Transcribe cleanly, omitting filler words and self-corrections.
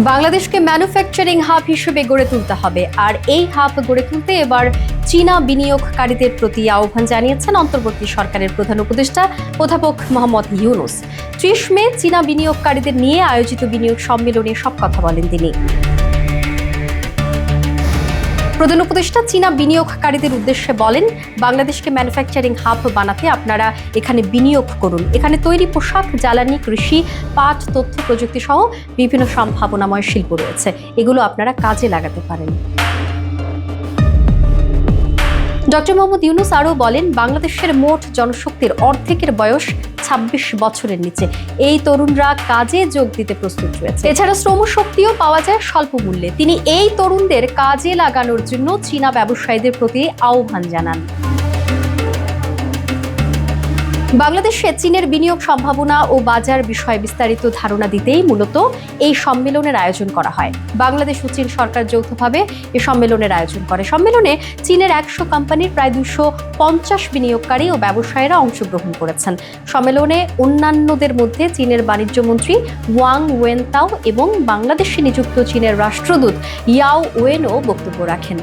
বাংলাদেশকে manufacturing hub হিসেবে গড়ে তুলতে হবে, আর এই হাব গড়ে তুলতে এবার চীনা বিনিয়োগকারীদের প্রতি আহ্বান জানিয়েছেন অন্তর্বর্তী সরকারের প্রধান উপদেষ্টা অধ্যাপক মোহাম্মদ ইউনূস। ৩০ মে চীনা বিনিয়োগকারীদের নিয়ে আয়োজিত বিনিয়োগ সম্মেলনে সব কথা বলেন তিনি। প্রধান উপদেষ্টা চীনা বিনিয়োগকারীদের উদ্দেশ্যে বলেন, বাংলাদেশকে ম্যানুফ্যাকচারিং হাব বানাতে আপনারা এখানে বিনিয়োগ করুন। এখানে তৈরি পোশাক, জ্বালানি, কৃষি, পাট, তথ্য প্রযুক্তি সহ বিভিন্ন সম্ভাবনাময় শিল্প রয়েছে, এগুলো আপনারা কাজে লাগাতে পারেন। ডক্টর মোহাম্মদ ইউনূস আরও বলেন, বাংলাদেশের মোট জনশক্তির অর্ধেকের বয়স ২৬ বছরের নিচে। এই তরুণরা কাজে যোগ দিতে প্রস্তুত রয়েছে। এছাড়া শ্রমশক্তিও পাওয়া যায় স্বল্প মূল্যে। তিনি এই তরুণদের কাজে লাগানোর জন্য চীনা ব্যবসায়ীদের প্রতি আহ্বান জানান। বাংলাদেশে চীনের বিনিয়োগ সম্ভাবনা ও বাজার বিষয়ে বিস্তারিত ধারণা দিতেই মূলত এই সম্মেলনের আয়োজন করা হয়। বাংলাদেশ ও চীন সরকার যৌথভাবে এই সম্মেলনের আয়োজন করে। সম্মেলনে চীনের ১০০ কোম্পানির প্রায় ২৫০ বিনিয়োগকারী ও ব্যবসায়ীরা অংশগ্রহণ করেছেন। সম্মেলনে অন্যান্যদের মধ্যে চীনের বাণিজ্য মন্ত্রী ওয়াং ওয়েনতাও এবং বাংলাদেশে নিযুক্ত চীনের রাষ্ট্রদূত ইয়াও ওয়েনও বক্তব্য রাখেন।